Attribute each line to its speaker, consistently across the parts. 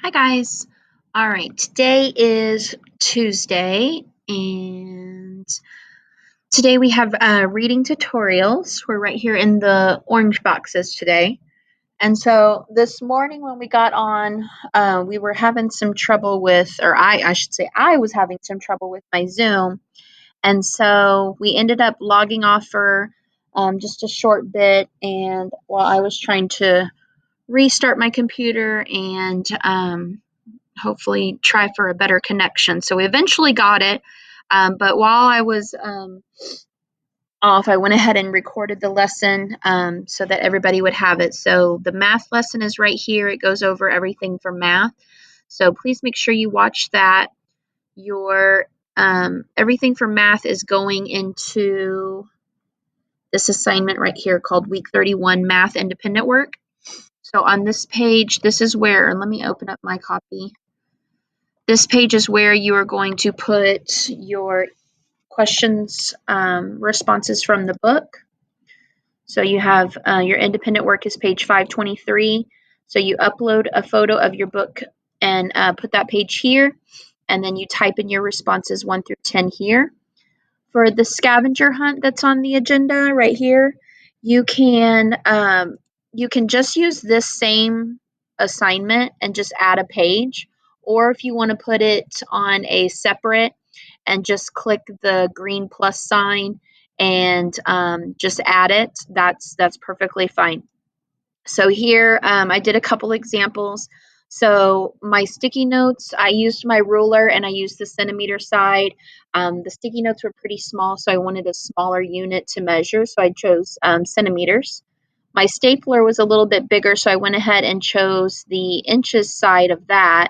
Speaker 1: Hi guys. All right, today is Tuesday, and today we have reading tutorials. We're right here in the orange boxes today. And so this morning when we got on, we were having some trouble with, or I should say, I was having some trouble with my Zoom. And so we ended up logging off for just a short bit. And while I was trying to restart my computer and hopefully try for a better connection. So we eventually got it. But while I was off, I went ahead and recorded the lesson so that everybody would have it. So the math lesson is right here. It goes over everything for math. So please make sure you watch that. Your everything for math is going into this assignment right here called Week 31 Math Independent Work. So on this page, this is where, let me open up my copy. This page is where you are going to put your questions, responses from the book. So you have your independent work is page 523. So you upload a photo of your book and put that page here, and then you type in your responses 1 through 10 here. For the scavenger hunt that's on the agenda right here, you can just use this same assignment and just add a page, or if you want to put it on a separate and just click the green plus sign and just add it, that's perfectly fine. So here I did a couple examples. So my sticky notes, I used my ruler and I used the centimeter side. The sticky notes were pretty small, so I wanted a smaller unit to measure, so I chose centimeters. My stapler was a little bit bigger, so I went ahead and chose the inches side of that.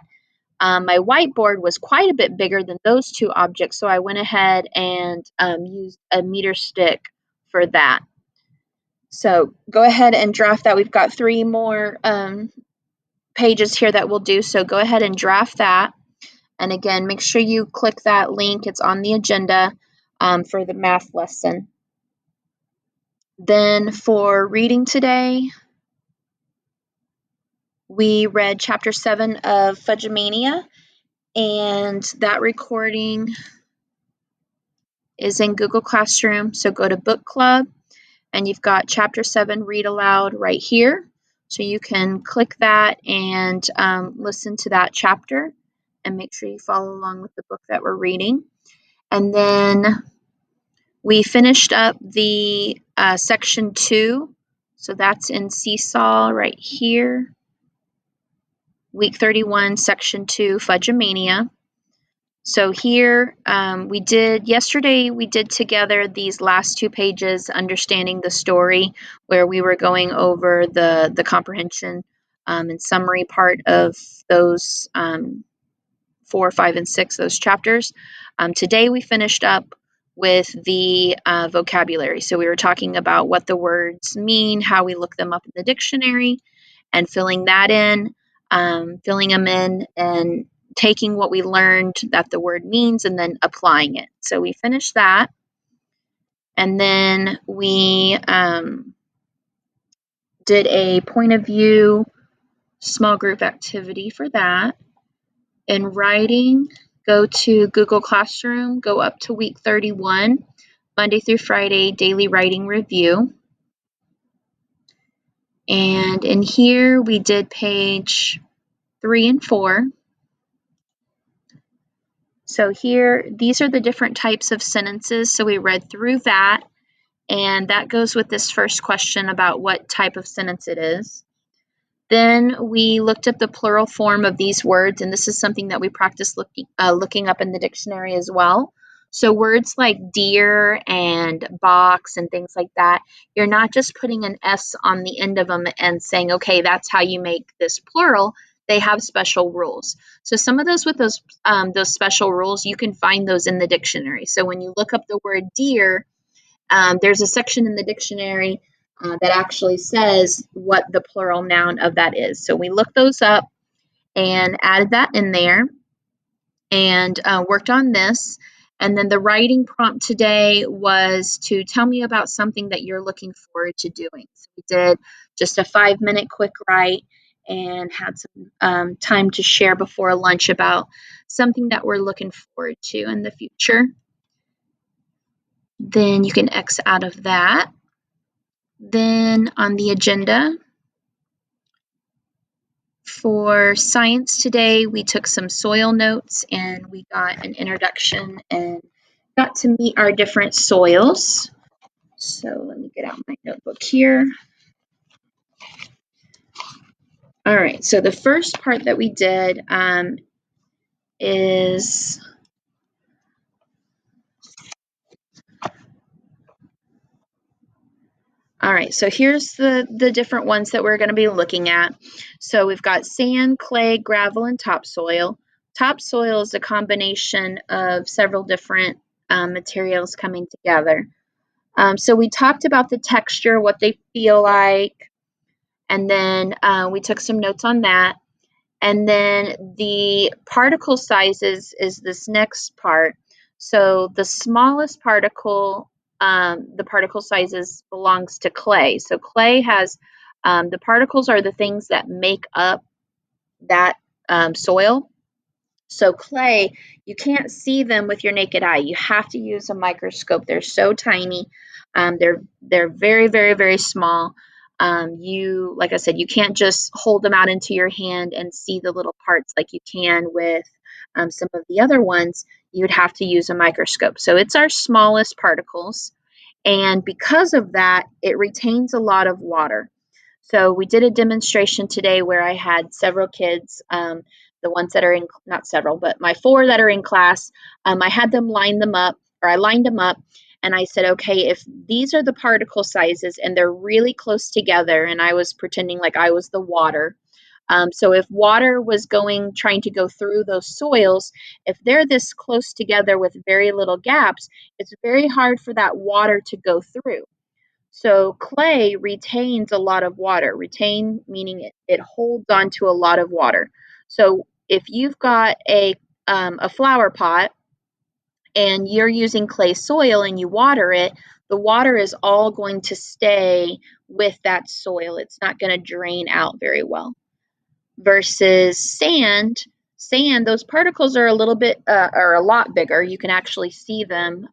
Speaker 1: My whiteboard was quite a bit bigger than those two objects, so I went ahead and used a meter stick for that. So go ahead and draft that. We've got 3 more pages here that we'll do, so go ahead and draft that. And again, make sure you click that link. It's on the agenda for the math lesson. Then for reading today, we read chapter 7 of Fudgemania, and that recording is in Google Classroom. So go to Book Club, and you've got chapter 7 read aloud right here. So you can click that and listen to that chapter and make sure you follow along with the book that we're reading. And then we finished up the section 2. So that's in Seesaw right here. Week 31, section 2, Fudgemania. So here yesterday we did together these last 2 pages, understanding the story, where we were going over the comprehension and summary part of those 4, 5, and 6, those chapters. Today we finished up with the vocabulary. So we were talking about what the words mean, how we look them up in the dictionary, and filling that in, filling them in, and taking what we learned that the word means and then applying it. So we finished that. And then we did a point of view small group activity for that. In writing, go to Google Classroom, go up to week 31, Monday through Friday, daily writing review. And in here, we did page 3 and 4. So here, these are the different types of sentences. So we read through that, and that goes with this first question about what type of sentence it is. Then we looked up the plural form of these words, and this is something that we practice looking up in the dictionary as well. So words like deer and box and things like that, you're not just putting an S on the end of them and saying, okay, that's how you make this plural. They have special rules. So some of those with those special rules, you can find those in the dictionary. So when you look up the word deer, there's a section in the dictionary that actually says what the plural noun of that is. So we looked those up and added that in there and worked on this. And then the writing prompt today was to tell me about something that you're looking forward to doing. So we did just a 5-minute quick write, and had some time to share before lunch about something that we're looking forward to in the future. Then you can X out of that. Then on the agenda for science today, we took some soil notes and we got an introduction and got to meet our different soils. So let me get out my notebook here. All right, so the first part that we did is all right, so here's the different ones that we're going to be looking at. So we've got sand, clay, gravel, and topsoil. Topsoil is a combination of several different materials coming together. So we talked about the texture, what they feel like, and then we took some notes on that. And then the particle sizes is this next part. So the smallest particle, the particle sizes belongs to clay. So clay has, the particles are the things that make up that soil. So clay, you can't see them with your naked eye. You have to use a microscope. They're so tiny. They're very, very, very small. Like I said, you can't just hold them out into your hand and see the little parts like you can with some of the other ones. You'd have to use a microscope. So it's our smallest particles. And because of that, it retains a lot of water. So we did a demonstration today where I had several kids, the ones that are in, not several, but my 4 that are in class, I had them line them up, or I lined them up, and I said, okay, if these are the particle sizes and they're really close together, and I was pretending like I was the water. So if water was trying to go through those soils, if they're this close together with very little gaps, it's very hard for that water to go through. So clay retains a lot of water. Retain meaning it holds on to a lot of water. So if you've got a flower pot and you're using clay soil and you water it, the water is all going to stay with that soil. It's not going to drain out very well. Versus sand, those particles are a little bit are a lot bigger. You can actually see them.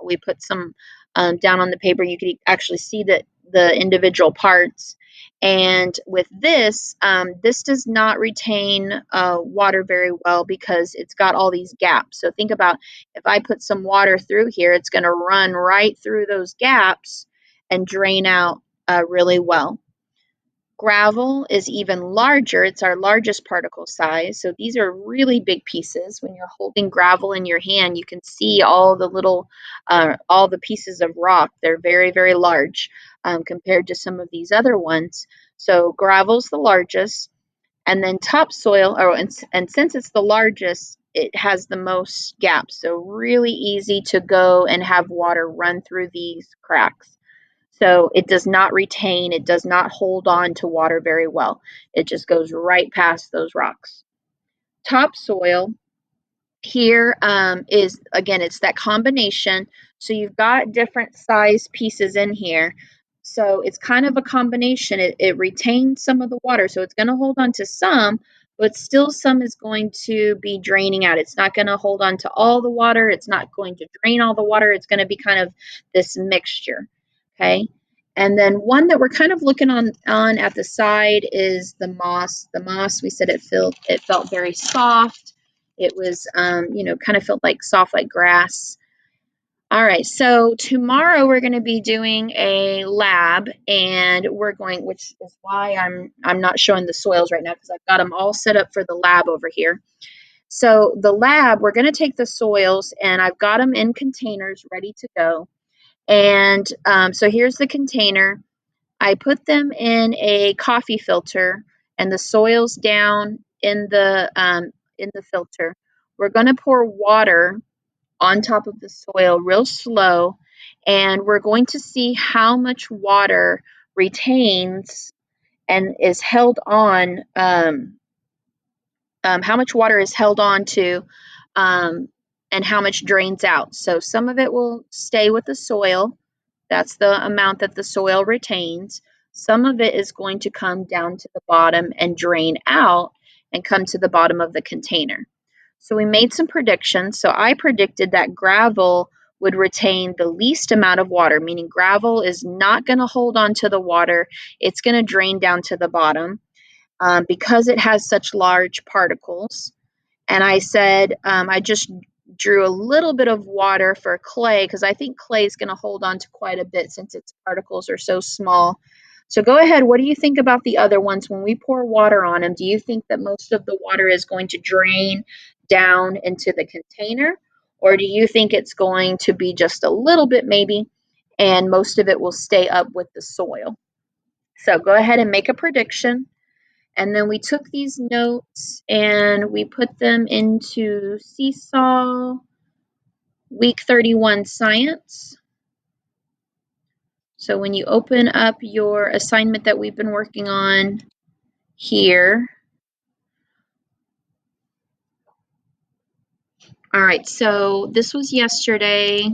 Speaker 1: We put some down on the paper. You can actually see the individual parts. And with this, this does not retain water very well because it's got all these gaps. So think about if I put some water through here, it's going to run right through those gaps and drain out really well. Gravel is even larger. It's our largest particle size. So these are really big pieces. When you're holding gravel in your hand, you can see all the pieces of rock. They're very, very large compared to some of these other ones. So gravel's the largest. And then topsoil, and since it's the largest, it has the most gaps. So really easy to go and have water run through these cracks. So it does not retain, it does not hold on to water very well. It just goes right past those rocks. Topsoil here is, again, it's that combination. So you've got different size pieces in here. So it's kind of a combination. It retains some of the water. So it's going to hold on to some, but still some is going to be draining out. It's not going to hold on to all the water. It's not going to drain all the water. It's going to be kind of this mixture. Okay. And then one that we're kind of looking on at the side is the moss. The moss, we said it felt very soft. It was, kind of felt like soft, like grass. All right, so tomorrow we're going to be doing a lab, and which is why I'm not showing the soils right now because I've got them all set up for the lab over here. So the lab, we're going to take the soils, and I've got them in containers ready to go. And so here's the container. I put them in a coffee filter, and the soils down in the filter. We're going to pour water on top of the soil real slow, and we're going to see how much water retains and is held on, how much water is held on to, and how much drains out. So some of it will stay with the soil. That's the amount that the soil retains. some of it is going to come down to the bottom and drain out and come to the bottom of the container. So we made some predictions. So I predicted that gravel would retain the least amount of water, meaning gravel is not going to hold on to the water. It's going to drain down to the bottom because it has such large particles. And I said, I just drew a little bit of water for clay because I think clay is going to hold on to quite a bit since its particles are so small. So go ahead. What do you think about the other ones? When we pour water on them, do you think that most of the water is going to drain down into the container? Or do you think it's going to be just a little bit maybe, and most of it will stay up with the soil? So go ahead and make a prediction. And then we took these notes and we put them into Seesaw Week 31 Science. So when you open up your assignment that we've been working on here. All right, so this was yesterday.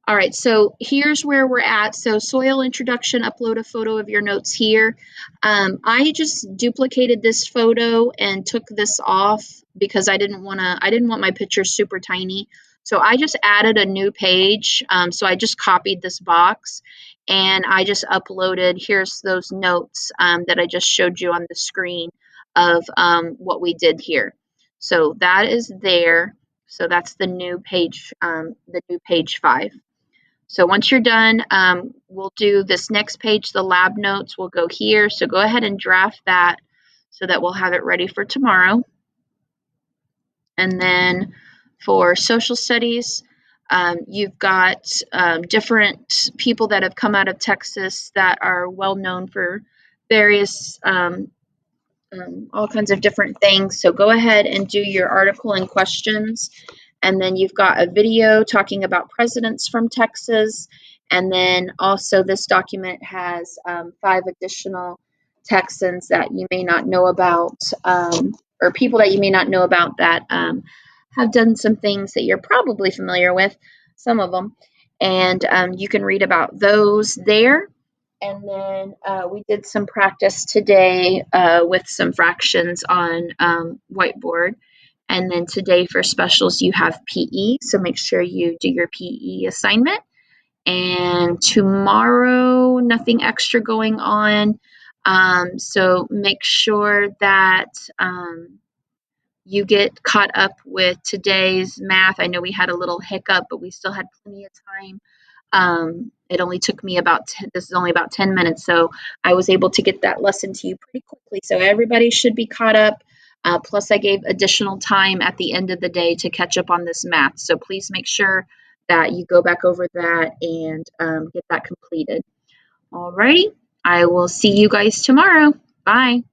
Speaker 1: All right, so here's where we're at. So soil introduction, upload a photo of your notes here. I just duplicated this photo and took this off because I didn't want my picture super tiny. So I just added a new page. So I just copied this box and I just uploaded, here's those notes that I just showed you on the screen of what we did here. So that is there. So that's the new page 5. So once you're done, we'll do this next page, the lab notes will go here. So go ahead and draft that so that we'll have it ready for tomorrow. And then for social studies, you've got different people that have come out of Texas that are well known for various all kinds of different things. So go ahead and do your article and questions. And then you've got a video talking about presidents from Texas. And then also this document has 5 additional Texans that you may not know about, or people that you may not know about that have done some things that you're probably familiar with, some of them. And you can read about those there. And then we did some practice today with some fractions on whiteboard. And then today for specials, you have PE. So make sure you do your PE assignment. And tomorrow, nothing extra going on. So make sure that you get caught up with today's math. I know we had a little hiccup, but we still had plenty of time. It only took me this is only about 10 minutes, so I was able to get that lesson to you pretty quickly. So everybody should be caught up. Plus, I gave additional time at the end of the day to catch up on this math. So please make sure that you go back over that and get that completed. All righty. I will see you guys tomorrow. Bye.